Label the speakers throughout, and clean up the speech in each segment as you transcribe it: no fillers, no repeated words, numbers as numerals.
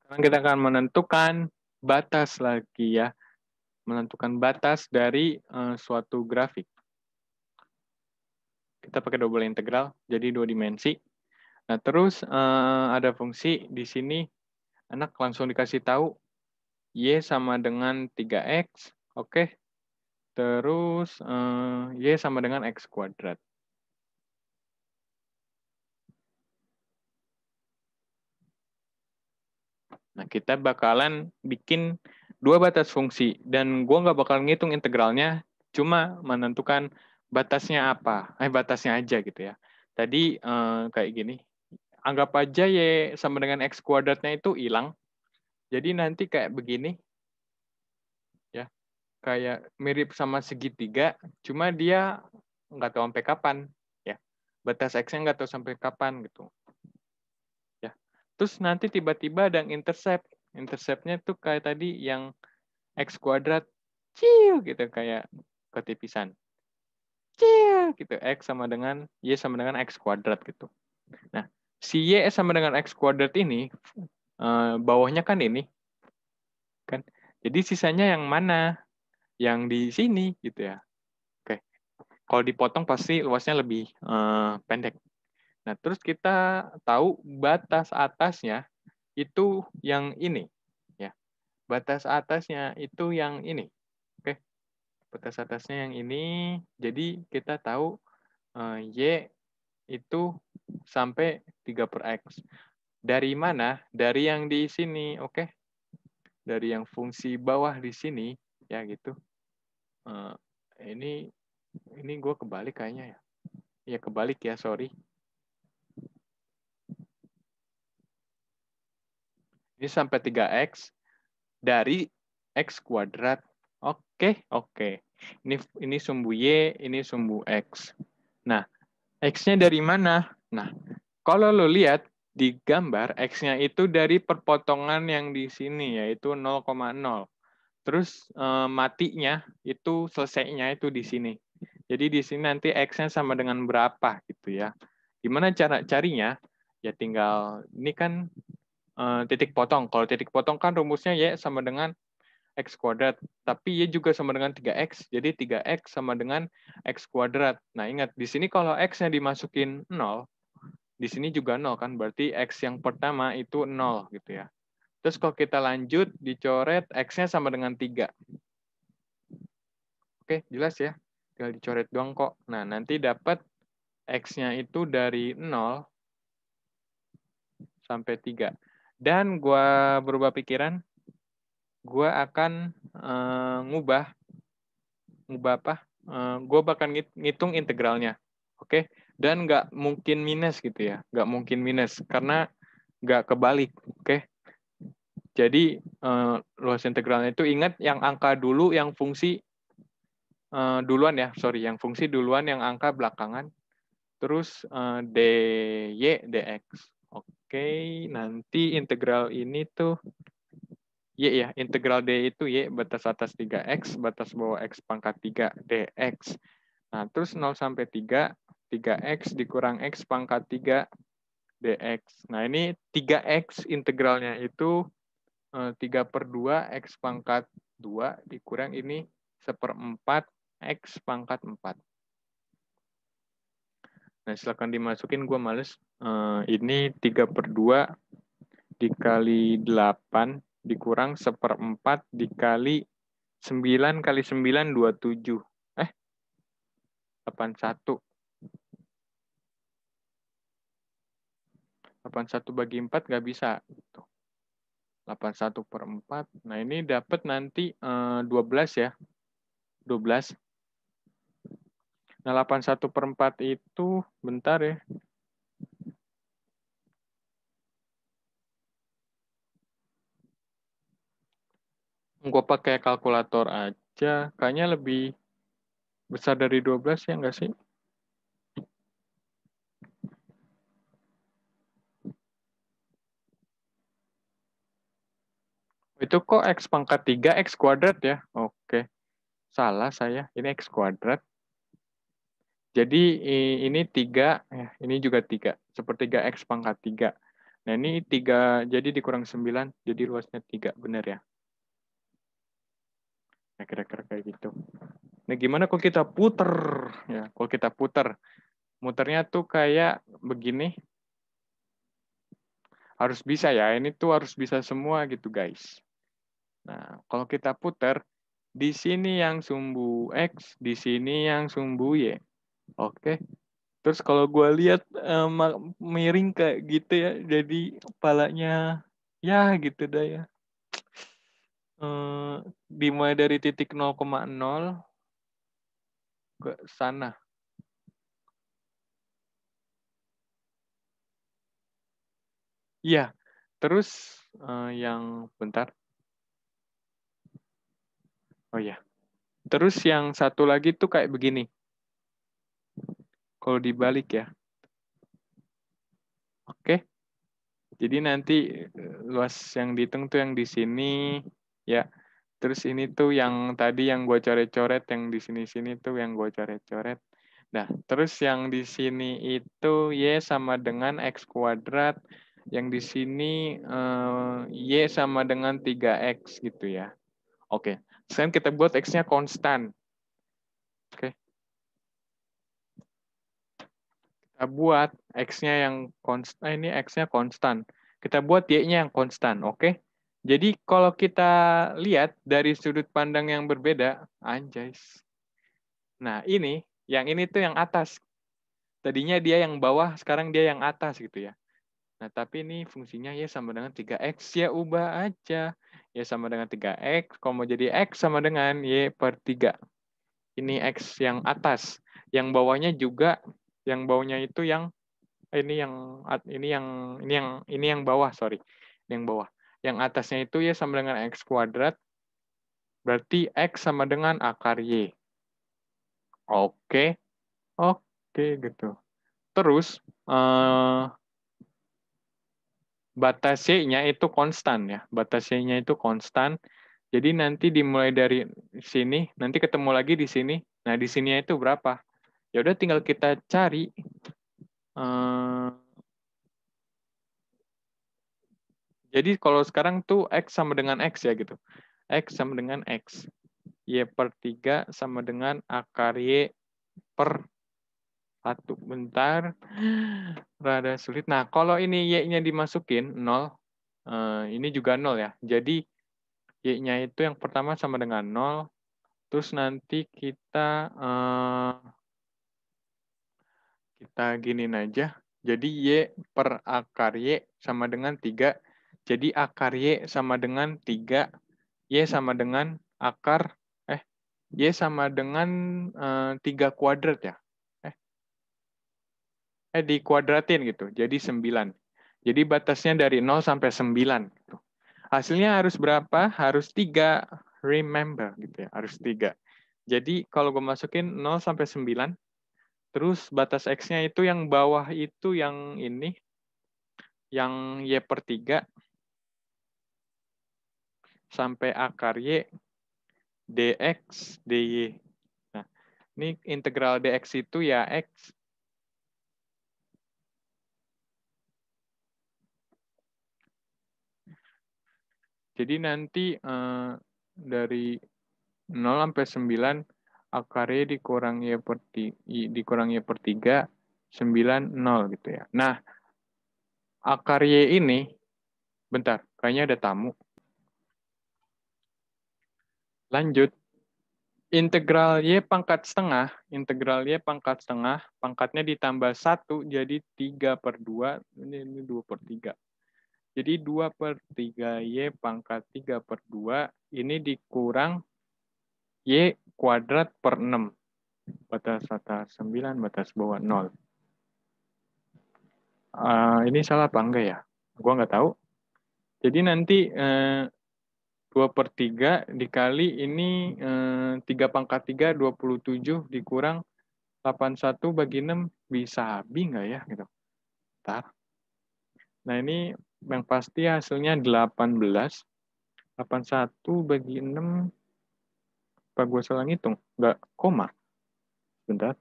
Speaker 1: Sekarang kita akan menentukan batas lagi ya. Menentukan batas dari suatu grafik. Kita pakai double integral, jadi 2 dimensi. Nah, terus ada fungsi di sini, anak langsung dikasih tahu, Y sama dengan 3X, oke. Terus Y sama dengan X kuadrat. Nah, kita bakalan bikin 2 batas fungsi, dan gue nggak bakal ngitung integralnya, cuma menentukan batasnya apa, batasnya aja gitu ya. Tadi kayak gini, anggap aja Y sama dengan X kuadratnya itu hilang, jadi nanti kayak begini, ya, kayak mirip sama segitiga, cuma dia nggak tahu sampai kapan, ya. Batas X-nya nggak tahu sampai kapan gitu. Ya. Terus nanti tiba-tiba ada yang intercept. Interceptnya tuh kayak tadi yang X kuadrat, ciu gitu, kayak ketipisan. Ciu gitu, X sama dengan, Y sama dengan X kuadrat gitu. Nah, si Y sama dengan X kuadrat ini, bawahnya kan ini, kan. Jadi sisanya yang mana? Yang di sini gitu ya. Oke. Kalau dipotong pasti luasnya lebih pendek. Nah, terus kita tahu batas atasnya itu yang ini, ya. Batas atasnya itu yang ini. Oke. Batas atasnya yang ini. Jadi kita tahu Y itu sampai 3/X. Dari mana? Dari yang di sini, oke? Dari yang fungsi bawah di sini, ya gitu. Ini gue kebalik kayaknya ya. Ya kebalik ya, sorry. Ini sampai 3X dari X kuadrat. Oke, oke. Ini sumbu Y, ini sumbu X. Nah, X-nya dari mana? Nah, kalau lo lihat di gambar, X-nya itu dari perpotongan yang di sini, yaitu 0,0. Terus matinya itu selesainya itu di sini. Jadi di sini nanti X-nya sama dengan berapa gitu ya. Gimana cara carinya? Ya tinggal, ini kan titik potong. Kalau titik potong kan rumusnya Y sama dengan X kuadrat. Tapi Y juga sama dengan 3X. Jadi 3X sama dengan X kuadrat. Nah ingat, di sini kalau X-nya dimasukin 0, di sini juga 0 kan. Berarti X yang pertama itu 0 gitu ya. Terus kalau kita lanjut, dicoret X-nya sama dengan 3. Oke, jelas ya. Tinggal dicoret doang kok. Nah, nanti dapat X-nya itu dari 0 sampai 3. Dan gue berubah pikiran, gue akan ngubah apa? Gue bakal ngitung integralnya. Oke? Dan nggak mungkin minus gitu ya. Nggak mungkin minus, karena nggak kebalik. Oke? Jadi, luas integralnya itu ingat yang angka dulu, yang fungsi duluan ya, sorry, yang fungsi duluan, yang angka belakangan, terus dy dx. Oke, nanti integral ini tuh y ya, integral d itu y batas atas 3x, batas bawah x pangkat 3 dx. Nah, terus 0 sampai 3, 3x dikurang x pangkat 3 dx. Nah, ini 3x integralnya itu 3/2 x pangkat 2 dikurang ini 1/4 x pangkat 4. Nah, silakan dimasukin, gue males. Ini 3/2 dikali 8 dikurang 1/4 dikali 9 kali 9, 27. 81. 81 bagi 4 nggak bisa. 81/4. Nah, ini dapat nanti 12 ya. 12. Nah, 81/4 itu, bentar ya. Gue pakai kalkulator aja. Kayaknya lebih besar dari 12 ya nggak sih? Itu kok x pangkat 3, x kuadrat ya? Oke. Salah saya. Ini x kuadrat. Jadi ini 3, ya, ini juga 3. Sepertiga x pangkat 3. Nah, ini 3, jadi dikurang 9, jadi luasnya 3, benar ya? Nah, kira-kira kayak gitu. Nah, gimana kalau kita puter? Ya, kalau kita puter, muternya tuh kayak begini. Harus bisa ya, ini tuh harus bisa semua gitu, guys. Nah, kalau kita puter, di sini yang sumbu X, di sini yang sumbu Y. Oke. Terus kalau gue lihat miring kayak gitu ya, jadi kepalanya ya gitu dah ya. Dimulai dari titik 0,0 ke sana. Iya. Terus yang bentar. Oh ya. Terus yang satu lagi tuh kayak begini. Kalau dibalik ya. Oke. Jadi nanti luas yang dihitung tuh yang di sini ya. Terus ini tuh yang tadi yang gue coret-coret, yang di sini-sini tuh yang gue coret-coret. Nah, terus yang di sini itu Y sama dengan X kuadrat. Yang di sini Y sama dengan 3X gitu ya. Oke, sekarang kita buat X-nya konstan. Oke, kita buat X-nya yang konstan. Ini X-nya konstan. Kita buat Y-nya yang konstan, oke? Jadi kalau kita lihat dari sudut pandang yang berbeda, anjay. Nah, yang ini tuh yang atas. Tadinya dia yang bawah, sekarang dia yang atas gitu ya. Nah, tapi ini fungsinya Y sama dengan 3X, ya ubah aja. Y sama dengan 3X, kalau mau jadi X sama dengan Y per 3. Ini X yang atas. Yang bawahnya juga, yang bawahnya itu yang, ini yang bawah, sorry. Yang bawah. Yang atasnya itu Y sama dengan X kuadrat, berarti X sama dengan akar Y. Oke, oke gitu. Terus, batas Y-nya itu konstan ya. Batas Y-nya itu konstan. Jadi nanti dimulai dari sini, nanti ketemu lagi di sini. Nah, di sini itu berapa? Ya udah tinggal kita cari. Jadi kalau sekarang tuh X sama dengan X ya gitu. X sama dengan X. Y per 3 sama dengan akar Y per 1. Bentar. Rada sulit. Nah, kalau ini Y-nya dimasukin 0, ini juga 0 ya. Jadi Y-nya itu yang pertama sama dengan 0. Terus nanti kita giniin aja. Jadi Y per akar Y sama dengan 3. Jadi akar Y sama dengan 3. Y sama dengan Y sama dengan 3 kuadrat ya. Dikuadratin gitu. Jadi 9. Jadi batasnya dari 0 sampai 9. Gitu. Hasilnya harus berapa? Harus 3. Remember gitu ya. Harus 3. Jadi kalau gue masukin 0 sampai 9, terus batas X-nya itu yang bawah itu yang ini, yang Y per 3, sampai akar Y, dx, dy. Nah, ini integral dx itu ya X. Jadi nanti dari 0 sampai 9, akar Y dikurang Y per 3, 9, 0 gitu ya. Nah, akar Y ini, bentar, kayaknya ada tamu. Lanjut. Integral Y pangkat setengah, pangkatnya ditambah 1, jadi 3 per 2, ini 2 per 3. Jadi 2 per 3 Y pangkat 3 per 2, ini dikurang Y kuadrat per 6. Batas atas 9, batas bawah 0. Ini salah apa enggak ya? Gua nggak tahu. Jadi nanti 2 per 3 dikali ini 3 pangkat 3, 27 dikurang 81 bagi 6, bisa habis nggak ya? Gitu. Bentar. Nah, ini yang pasti hasilnya 18. 81 bagi 6, apa gue salah ngitung? Nggak koma. Bentar.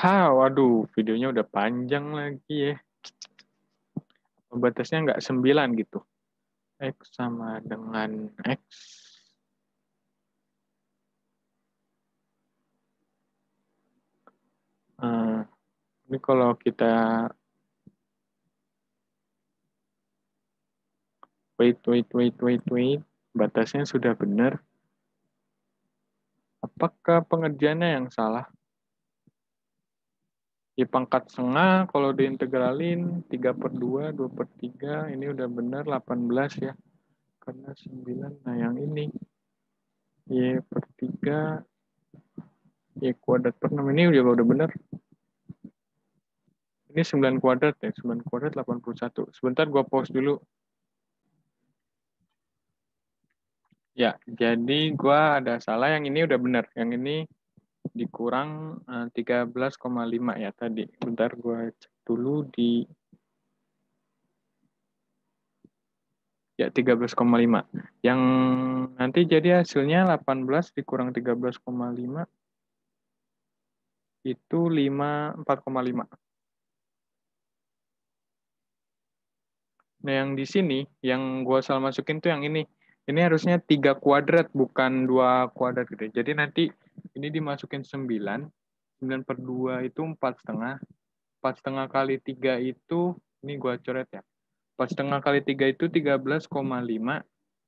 Speaker 1: Waduh, videonya udah panjang lagi ya. Batasnya nggak 9 gitu. X sama dengan X. Ini kalau kita wait. Batasnya sudah benar. Apakah pengerjaannya yang salah? Di pangkat setengah, kalau diintegralin 3/2, 2/3, ini udah benar 18 ya. Karena 9, nah yang ini. Y/3, Y²/6, ini juga udah benar. Ini 9 kuadrat ya, 9 kuadrat 81. Sebentar gua pause dulu. Ya, jadi gua ada salah, yang ini udah benar. Yang ini dikurang 13,5 ya tadi. Bentar gua cek dulu di ya 13,5. Yang nanti jadi hasilnya 18 dikurang 13,5 itu 4,5. Nah, yang di sini, yang gua salah masukin tuh yang ini. Ini harusnya 3 kuadrat, bukan 2 kuadrat gitu. Jadi nanti ini dimasukin 9. 9/2 itu 4,5. 4,5 kali 3 itu, ini gua coret ya. 4,5 kali 3 itu 13,5.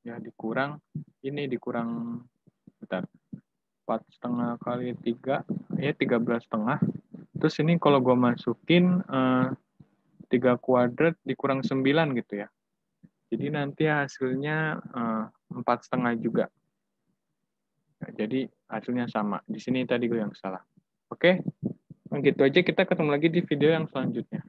Speaker 1: Ya, dikurang, bentar. 4,5 kali 3, ya 13,5. Terus ini kalau gua masukin 3 kuadrat dikurang 9 gitu ya. Jadi nanti hasilnya 4,5 juga. Nah, jadi hasilnya sama. Di sini tadi gue yang salah. Oke, gitu aja, kita ketemu lagi di video yang selanjutnya.